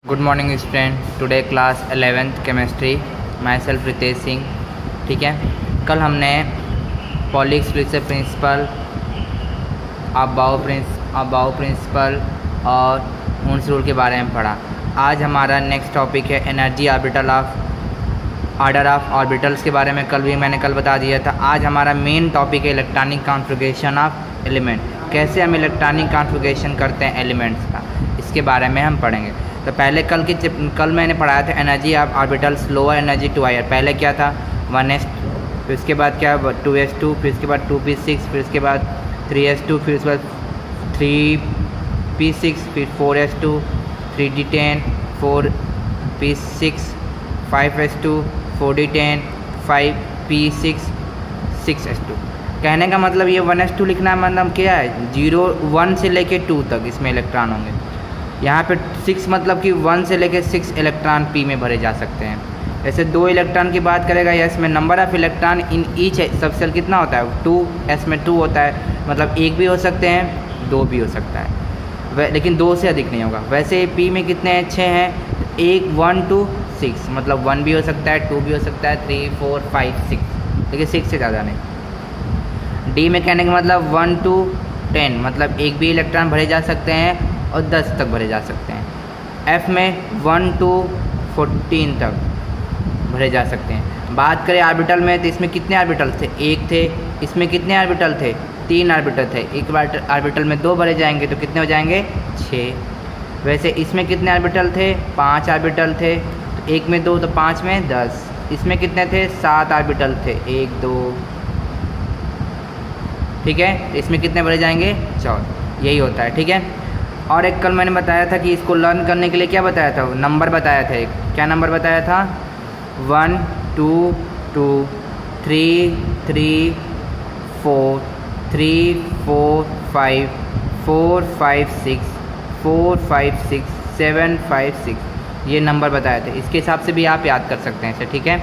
Good morning student. Today class 11th chemistry, myself Ritesh Singh. ठीक है, कल हमने Pauli exclusive principle, Aufbau principle और मून्स रूल के बारे में पढ़ा। आज हमारा नेक्स्ट टॉपिक है energy orbital of order of orbitals के बारे में। मैंने बता दिया था। आज हमारा मेन टॉपिक है इलेक्ट्रॉनिक कॉन्फ़िगरेशन ऑफ एलिमेंट। कैसे हम इलेक्ट्रॉनिक कॉन्फ़िगरेशन करते हैं एलिमेंट्स का, इसके बारे में हम पढ़ेंगे। तो पहले कल मैंने पढ़ाया था energy of orbitals lower energy to higher. पहले क्या था 1s, फिर उसके बाद क्या 2s2, फिर उसके बाद 2p6, फिर उसके बाद 3s2, फिर उसके बाद 3p6, फिर 4s2, 3d10, 4p6, 5s2, 4d10, 5p6, 6s2। कहने का मतलब ये 1s2 लिखना है, मतलब क्या है 0 1 से लेके 2 तक इसमें इलेक्ट्रॉन होंगे। यहाँ पे 6 मतलब कि 1 से लेके 6 इलेक्ट्रॉन p में भरे जा सकते हैं। ऐसे 2 इलेक्ट्रॉन की बात करेगा या इसमें number of electron in each subshell कितना होता है 2, s में 2 होता है, मतलब 1 भी हो सकते हैं 2 भी हो सकता है, लेकिन 2 से अधिक नहीं होगा। वैसे p में कितने हैं 6 हैं, 1 2 6, मतलब 1 भी हो सकता है 2 भी हो सकता है 3 4 5 6, लेकिन 6 से ज़्यादा नहीं। d में कहने का मतलब 1 to 10, मतलब 1 भी इलेक्ट्रॉन भरे जा सकते हैं और 10 तक भरे जा सकते हैं। f में 1 to 14 तक भरे जा सकते हैं। बात करें ऑर्बिटल में तो इसमें कितने ऑर्बिटल थे, 1 थे। इसमें कितने ऑर्बिटल थे, 3 ऑर्बिटल थे। एक ऑर्बिटल में 2 भरे जाएंगे तो कितने हो जाएंगे 6। वैसे इसमें कितने ऑर्बिटल थे, 5 ऑर्बिटल थे। तो 1 में 2 तो 5 में 10। इसमें कितने थे 7 ऑर्बिटल थे, 1 2, ठीक है। इसमें कितने भरे जाएंगे 14, यही होता है। ठीक है, और एक कल मैंने बताया था कि इसको लर्न करने के लिए क्या बताया था, नंबर बताया था। एक क्या नंबर बताया था 1 2 2 3 3 4 3 4 5 4 5 6 4 5 6 7 5 6, ये नंबर बताए थे। इसके हिसाब से भी आप याद कर सकते हैं इसे। ठीक है,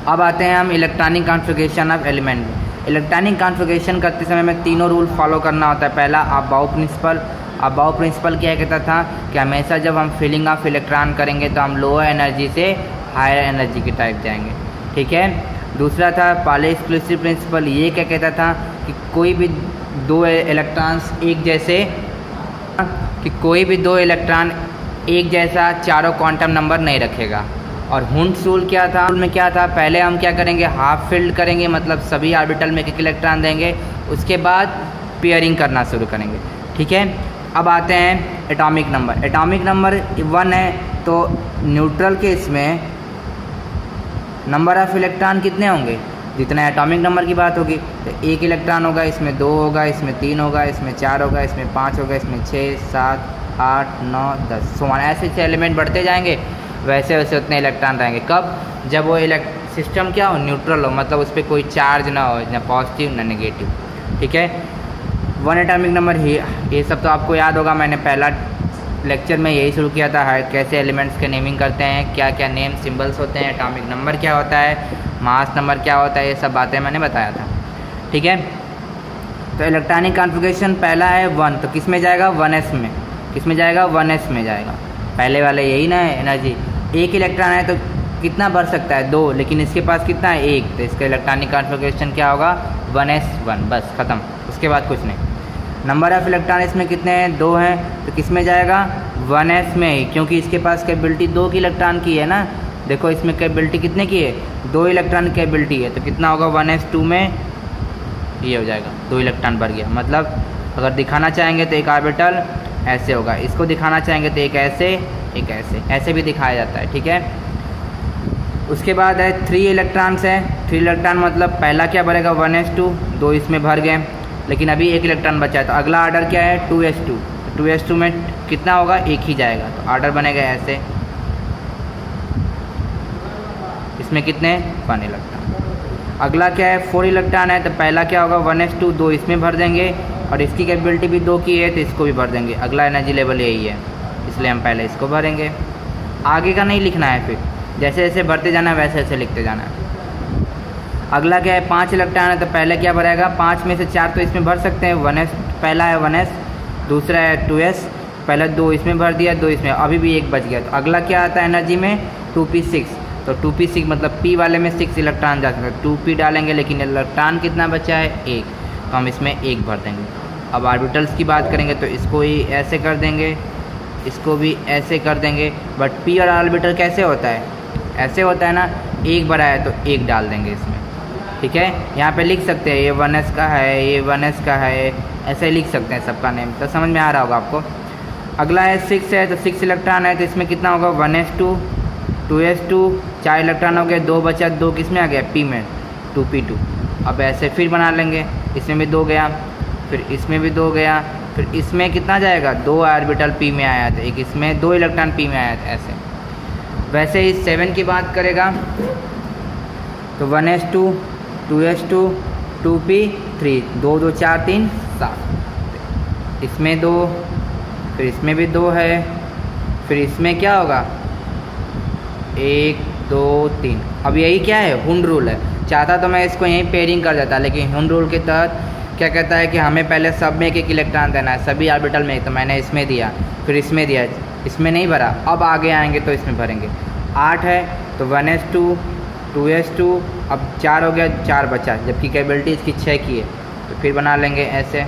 अब आते हैं हम electronic configuration of element. Electronic configuration करते समय में तीनों रूल फॉलो करना होता है। पहला अबाउ प्रिंसिपल क्या कहता था कि हमेशा जब हम फिलिंग ऑफ इलेक्ट्रॉन करेंगे तो हम लोअर एनर्जी से हायर एनर्जी की तरफ जाएंगे। ठीक है। दूसरा था पॉली एक्सक्लूसिव प्रिंसिपल, ये क्या कहता था कि कोई भी दो इलेक्ट्रॉन एक जैसा चारों क्वांटम नंबर नहीं रखेगा। और हुंड्स रूल क्या था, रूल में क्या था, पहले हम क्या करेंगे हाफ फिल्ड करेंगे, मतलब सभी ऑर्बिटल में एक इलेक्ट्रॉन देंगे, उसके बाद पेयरिंग करना शुरू करेंगे। ठीक है, अब आते हैं एटॉमिक नंबर। एटॉमिक नंबर 1 है तो न्यूट्रल केस में नंबर ऑफ़ इलेक्ट्रॉन कितने होंगे, जितना एटॉमिक नंबर की बात होगी तो 1 इलेक्ट्रॉन होगा, इसमें 2 होगा, इसमें 3 होगा, इसमें 4 होगा, इसमें 5 होगा, इसमें 6 7 8 9 10, सो ऐसे एलिमेंट बढ़ते जाएंगे, वैसे वैसे उतने इलेक्ट्रॉन रहेंगे। कब, जब वो सिस्टम क्या हो न्यूट्रल हो, मतलब उस पर कोई चार्ज ना हो, ना पॉजिटिव ना नेगेटिव। ठीक है, 1 एटॉमिक नंबर ही, ये सब तो आपको याद होगा। मैंने पहला लेक्चर में यही शुरू किया था, कैसे एलिमेंट्स के नेमिंग करते हैं, क्या क्या नेम सिंबल्स होते हैं, एटॉमिक नंबर क्या होता है, मास नंबर क्या होता है, ये सब बातें मैंने बताया था। ठीक है, तो इलेक्ट्रॉनिक कॉन्फ़िगरेशन पहला है 1, तो किस में जाएगा 1s में, किस में जाएगा 1s में जाएगा। पहले वाले यही ना है एनर्जी, 1 इलेक्ट्रॉन है तो कितना बढ़ सकता है 2, लेकिन इसके पास कितना है 1, तो इसका इलेक्ट्रॉनिक कॉन्फ़िगरेशन क्या होगा 1s1, बस ख़त्म, उसके बाद कुछ नहीं। नंबर ऑफ़ इलेक्ट्रॉन इसमें कितने हैं 2 हैं, तो किस में जाएगा 1s में ही, क्योंकि इसके पास कैपेबिलिटी 2 की इलेक्ट्रॉन की है ना। देखो इसमें कैपेबिलिटी कितने की है 2 इलेक्ट्रॉन कैपेबिलिटी है, तो कितना होगा 1s2 में, ये हो जाएगा 2 इलेक्ट्रॉन बढ़ गया। मतलब अगर दिखाना चाहेंगे तो एक ऑर्बिटल ऐसे होगा, इसको दिखाना चाहेंगे तो एक ऐसे एक ऐसे, ऐसे भी दिखाया जाता है। ठीक है, उसके बाद है 3 इलेक्ट्रॉन्स है। 3 इलेक्ट्रॉन मतलब पहला क्या भरेगा 1s2, 2 इसमें भर गए, लेकिन अभी 1 इलेक्ट्रॉन बचा है, तो अगला ऑर्डर क्या है 2s2। 2s2 में कितना होगा 1 ही जाएगा, तो ऑर्डर बनेगा ऐसे। इसमें कितने 1 इलेक्ट्रॉन। अगला क्या है 4 इलेक्ट्रॉन है, तो पहला क्या होगा 1s2, 2 इसमें भर देंगे, और इसकी कैपेबिलिटी भी 2 की है तो इसको भी भर देंगे। अगला एनर्जी लेवल यही है, इसलिए हम पहले इसको भरेंगे, आगे का नहीं लिखना है, फिर जैसे जैसे भरते जाना है वैसे वैसे लिखते जाना है। अगला क्या है 5 इलेक्ट्रॉन है, तो पहले क्या भरेगा 5 में से 4 तो इसमें भर सकते हैं, 1s पहला है 1s, दूसरा है 2s, पहले 2 इसमें भर दिया, 2 इसमें, अभी भी 1 बच गया। तो अगला क्या आता है एनर्जी में 2p6, तो 2p6 मतलब p वाले में 6 इलेक्ट्रॉन जा सकते हैं, 2p डालेंगे लेकिन इलेक्ट्रॉन कितना बचा है 1, तो हम इसमें 1 भर देंगे। अब ऑर्बिटल्स की बात करेंगे तो इसको ही ऐसे कर देंगे, इसको भी ऐसे कर देंगे, बट p और ऑर्बिटल कैसे होता है, ऐसे होता है ना, 1 भरा है तो 1 डाल देंगे इसमें, ठीक है। यहाँ पे लिख सकते हैं ये 1s का है, ये 1s का है, ऐसे लिख सकते हैं सबका नेम, तो समझ में आ रहा होगा आपको। अगला है 6 है, तो 6 इलेक्ट्रॉन है तो इसमें कितना होगा 1s2 2s2, 4 इलेक्ट्रॉन हो गए, 2 बचा, 2 किस में आ गया p में, 2p2। अब ऐसे फिर बना लेंगे, इसमें भी 2 गया, फिर इसमें भी 2 गया, फिर इसमें कितना जाएगा 2 ऑर्बिटल p में आया था, एक इसमें 2 इलेक्ट्रॉन p में आया था, ऐसे। वैसे ही 7 की बात करेगा तो 1s2 2s2 2p3, 2 2 4 3 7, इसमें 2, फिर इसमें भी 2 है, फिर इसमें क्या होगा 1 2 3। अब यही क्या है हुंड रूल है, चाहता तो मैं इसको यहीं पेयरिंग कर देता, लेकिन हुंड रूल के तहत क्या कहता है कि हमें पहले सब में 1 इलेक्ट्रॉन देना है, सभी ऑर्बिटल में, तो मैंने इसमें दिया, फिर इसमें दिया, इसमें नहीं भरा, अब आगे आएंगे तो इसमें भरेंगे। 8 है तो 1s2 2s2, अब 4 हो गया, 4 बचा, जबकि कैपेबिलिटी इसकी 6 की है, तो फिर बना लेंगे ऐसे।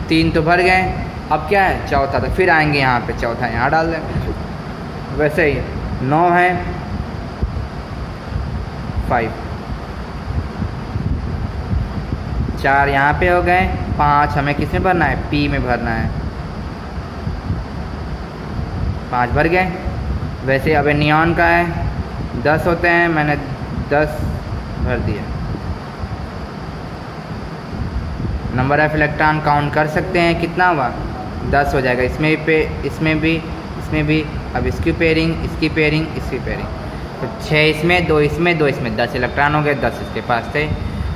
तीन तो भर गए, अब क्या है चौथा, तो फिर आएंगे यहाँ पे, चौथा यहाँ डाल देंगे। वैसे ही 9 है 5, 4 यहाँ पे हो गए, 5 हमें किस में भरना है p में भरना है, 5 भर गए। वैसे अब नियॉन का है 10 होते हैं, मैंने 10 भर दिया। नंबर ऑफ इलेक्ट्रॉन काउंट कर सकते हैं, कितना हुआ 10 हो जाएगा, इसमें भी इसमें भी इसमें भी। अब इसकी पेयरिंग, इसकी पेयरिंग, इसकी पेयरिंग, तो 6 इसमें, 2 इसमें, 2 इसमें, 10 इलेक्ट्रॉन हो गए, 10 इसके पास थे।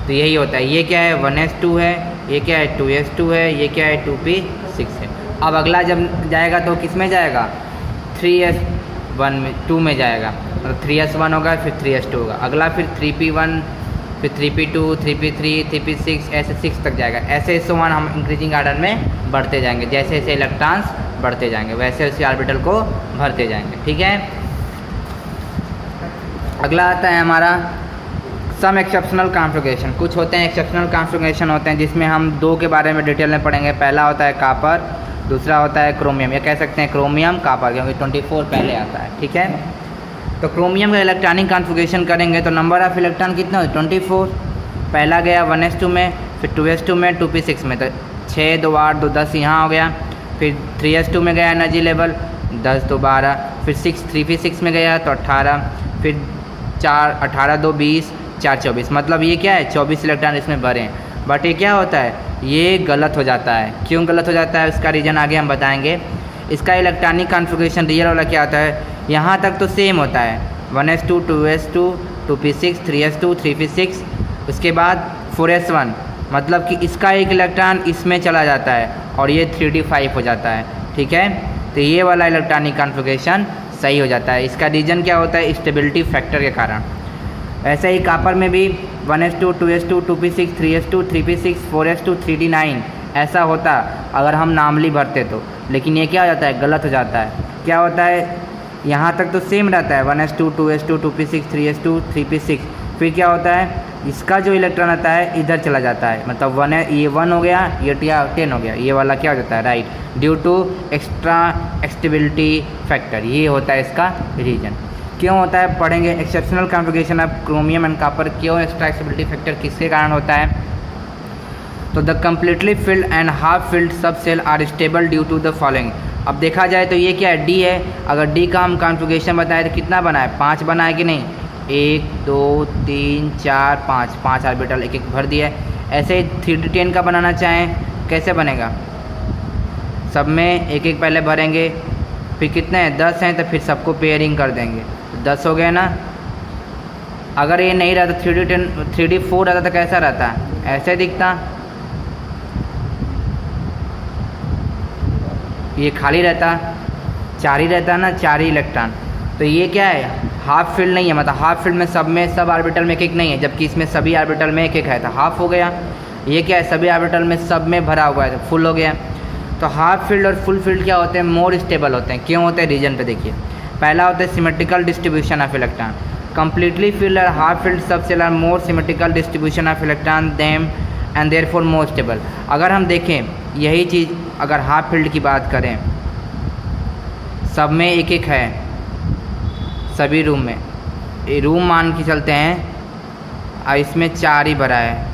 तो यही होता है, ये क्या है 1s2 है, ये क्या है 2s2 है, ये क्या है 2p6 है। अब अगला जब जाएगा तो किस में जाएगा 3s1 में 2 में जाएगा, मतलब 3s1 होगा, फिर 3s2 होगा, अगला फिर 3p1, फिर 3p2 3p3 3p6, ऐसे 6 तक जाएगा। ऐसे 1 हम इंक्रीजिंग ऑर्डर में बढ़ते जाएंगे, जैसे जैसे इलेक्ट्रॉन्स बढ़ते जाएंगे वैसे उसी ऑर्बिटल को भरते जाएंगे, ठीक है। अगला आता है हमारा सम एक्सेप्शनल कॉन्फ़िगरेशन। कुछ होते हैं एक्सेप्शनल कॉन्फ़िगरेशन होते हैं जिसमें हम 2 के बारे में डिटेल में पढ़ेंगे। पहला होता है कापर, दूसरा होता है क्रोमियम, या कह सकते हैं क्रोमियम कापर, क्योंकि 24 पहले आता है, ठीक है। तो क्रोमियम का इलेक्ट्रॉनिक कॉन्फ़िगरेशन करेंगे तो नंबर ऑफ इलेक्ट्रॉन कितना हो 24, पहला गया 1s2 में, फिर 2s2 में, 2p6 में, तो 6 2 8 2 10 यहाँ हो गया। फिर 3s2 में गया एनर्जी लेवल 10 2 12, फिर 3p6 में गया तो 18, फिर 4 18 2 20, 4 24, मतलब ये क्या है 24 इलेक्ट्रॉन इसमें भरे हैं। बट ये क्या होता है, ये गलत हो जाता है। क्यों गलत हो जाता है उसका रीज़न आगे हम बताएंगे। इसका इलेक्ट्रॉनिक कॉन्फ़िगरेशन रियल वाला क्या होता है, यहाँ तक तो सेम होता है 1s2 2s2 2p6 3s2 3p6, उसके बाद 4s1, मतलब कि इसका एक इलेक्ट्रॉन इसमें चला जाता है और ये 3d5 हो जाता है, ठीक है। तो ये वाला इलेक्ट्रॉनिक कॉन्फ़िगरेशन सही हो जाता है। इसका रीज़न क्या होता है, स्टेबिलिटी फैक्टर के कारण। ऐसे ही कापर में भी 1s2 2s2 2p6 3s2 3p6 4s2 3d9 ऐसा होता अगर हम नामली भरते तो, लेकिन ये क्या हो जाता है गलत हो जाता है। क्या होता है, यहाँ तक तो सेम रहता है 1s2 2s2 2p6 3s2 3p6, फिर क्या होता है इसका जो इलेक्ट्रॉन आता है इधर चला जाता है, मतलब 1 है, ये 1 हो गया, ये 10 हो गया, ये वाला क्या हो जाता है right, due to extra stability factor. ये होता है इसका रीजन। क्यों होता है पढ़ेंगे। Exceptional configuration of chromium and copper, क्यों एक्स्ट्रा स्टेबिलिटी फैक्टर किसके कारण होता है, तो the completely filled and half filled subshell are stable due to the following. अब देखा जाए तो ये क्या है डी है, अगर डी का हम कॉन्फ़िगरेशन बताए तो कितना बना है 5 बना है कि नहीं, 1 2 3 4 5, 5 ऑर्बिटल एक एक भर दिया है। ऐसे ही 3d10 का बनाना चाहें कैसे बनेगा, सब में एक एक पहले भरेंगे, फिर कितने हैं 10 हैं तो फिर सबको पेयरिंग कर देंगे, तो 10 हो गए ना। अगर ये नहीं रहता 3d4 रहता तो कैसा रहता, ऐसे दिखता, ये खाली रहता, 4 ही रहता ना, 4 ही इलेक्ट्रॉन। तो ये क्या है हाफ फील्ड नहीं है, मतलब हाफ फील्ड में सब ऑर्बिटल में एक एक नहीं है, जबकि इसमें सभी ऑर्बिटल में एक एक है तो हाफ हो गया। ये क्या है, सभी ऑर्बिटल में सब में भरा हुआ है, फुल हो गया। तो हाफ फील्ड और फुल फील्ड क्या होते हैं, मोर स्टेबल होते हैं। क्यों होते हैं, रीजन पे देखिए। पहला होता है symmetrical distribution of electron. Completely filled और half filled subshell are more symmetrical distribution of electron them and therefore more stable. अगर हम देखें यही चीज़, अगर हाफ फील्ड की बात करें, सब में एक एक है, सभी रूम में, ये रूम मान के चलते हैं, और इसमें 4 ही भरा है,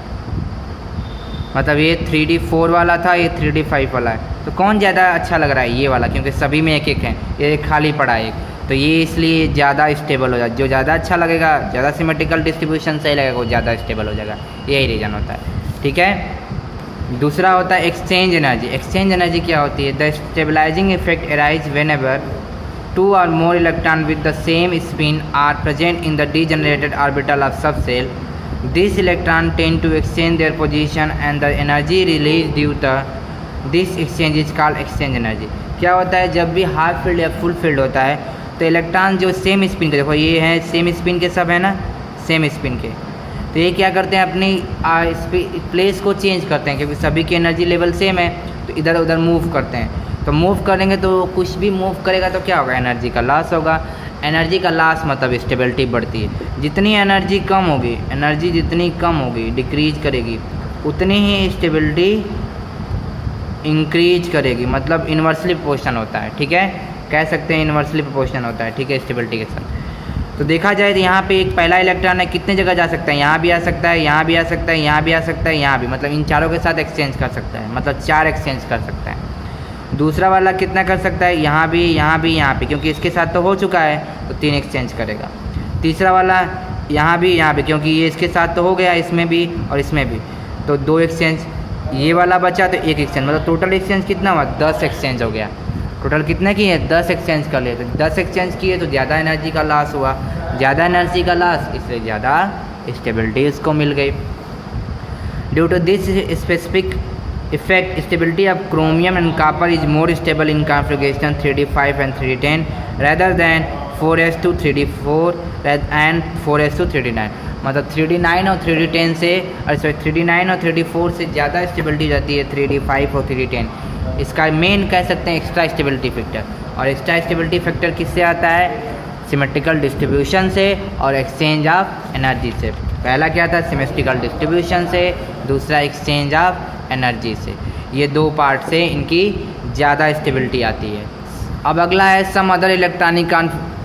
मतलब ये 3D4 वाला था, ये 3D5 वाला है। तो कौन ज़्यादा अच्छा लग रहा है, ये वाला, क्योंकि सभी में एक एक है, ये खाली पड़ा है एक, तो ये इसलिए ज़्यादा स्टेबल हो जाता है। जो ज़्यादा अच्छा लगेगा, ज़्यादा सिमेट्रिकल डिस्ट्रीब्यूशन सही लगेगा, वो ज़्यादा स्टेबल हो जाएगा, यही रीज़न होता है। ठीक है। दूसरा होता है एक्सचेंज एनर्जी। एक्सचेंज एनर्जी क्या होती है, the stabilising effect arise whenever 2 or more electrons with the same spin are present in the degenerated orbital of subshell. These electrons tend to exchange their position and the energy released due to this exchange is called exchange energy. क्या होता है, जब भी half field या full field होता है तो electron जो सेम स्पिन के, देखो ये है सेम स्पिन के, सब है ना सेम स्पिन के, तो ये क्या करते हैं, अपनी प्लेस को चेंज करते हैं, क्योंकि सभी की एनर्जी लेवल सेम है, तो इधर उधर मूव करते हैं। तो मूव करेंगे तो कुछ भी मूव करेगा तो क्या होगा, एनर्जी का लॉस होगा। एनर्जी का लॉस मतलब स्टेबिलिटी बढ़ती है। जितनी एनर्जी कम होगी, एनर्जी जितनी कम होगी, डिक्रीज करेगी, उतनी ही स्टेबिलिटी इंक्रीज करेगी, मतलब इन्वर्सली प्रोपोर्शनल होता है। ठीक है, कह सकते हैं इन्वर्सली प्रोपोर्शनल होता है। ठीक है, स्टेबिलिटी के साथ। तो देखा जाए तो यहाँ पे एक पहला इलेक्ट्रॉन है, कितने जगह जा सकता है, यहाँ भी आ सकता है, यहाँ भी आ सकता है, यहाँ भी आ सकता है, यहाँ भी, मतलब इन चारों के साथ एक्सचेंज कर सकता है, मतलब 4 एक्सचेंज कर सकता है। दूसरा वाला कितना कर सकता है, यहाँ भी, यहाँ भी, यहाँ भी, क्योंकि इसके साथ तो हो चुका है, तो 3 एक्सचेंज करेगा। तीसरा वाला यहाँ भी, यहाँ भी, क्योंकि ये इसके साथ तो हो गया, इसमें भी और इसमें भी, तो 2 एक्सचेंज। ये वाला बचा तो 1 एक्सचेंज, मतलब टोटल एक्सचेंज कितना हुआ, 10 एक्सचेंज हो गया। टोटल कितने किए, 10 एक्सचेंज कर लिए, तो 10 एक्सचेंज किए तो ज़्यादा एनर्जी का लॉस हुआ, ज़्यादा एनर्जी का लॉस, इसलिए ज़्यादा स्टेबिलिटी इसको मिल गई। Due to this specific effect, stability of chromium and copper is more stable in configuration 3D5 and 3D10 rather than 4s2 3D4 and 4s2 3D9। मतलब 3D9 और 3D10 से, सॉरी 3D9 और 3D4 से ज़्यादा stability जाती है 3D5 और 3D10। इसका मेन कह सकते हैं एक्स्ट्रा स्टेबिलिटी फैक्टर, और एक्स्ट्रा स्टेबिलिटी फैक्टर किससे आता है, सिमेट्रिकल डिस्ट्रीब्यूशन से और एक्सचेंज ऑफ एनर्जी से। पहला क्या था, सिमेट्रिकल डिस्ट्रीब्यूशन से, दूसरा एक्सचेंज ऑफ एनर्जी से। ये 2 पार्ट से इनकी ज़्यादा स्टेबिलिटी आती है। अब अगला है सम अदर इलेक्ट्रॉनिक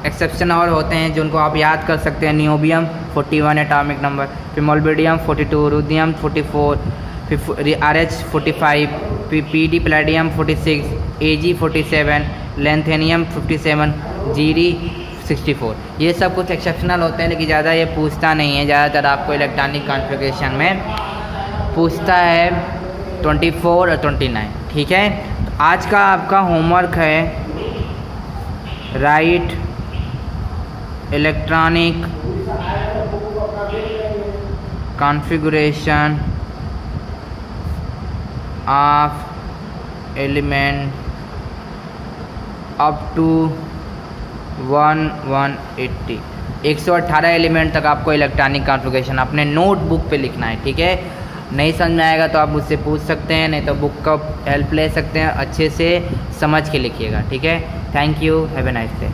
एक्सेप्शन और होते हैं जो उनको आप याद कर सकते हैं। नियोबियम 41 एटॉमिक नंबर, फिर मोल्बिडियम 42, रुदियम 44, फिर RH 45, फिर PD palladium 46, AG 47, lanthanum 57, GD 64। ये सब कुछ एक्सेप्शनल होते हैं, लेकिन ज़्यादा ये पूछता नहीं है। ज़्यादातर आपको इलेक्ट्रॉनिक कॉन्फ़िगरेशन में पूछता है 24 और 29। ठीक है, तो आज का आपका होमवर्क है write electronic configuration of element up to 180। 118 element तक आपको इलेक्ट्रॉनिक कॉन्फ़िगरेशन अपने नोटबुक पे लिखना है। ठीक है, नहीं समझ में आएगा तो आप मुझसे पूछ सकते हैं, नहीं तो बुक का हेल्प ले सकते हैं, अच्छे से समझ के लिखिएगा। ठीक है, thank you, have a nice day.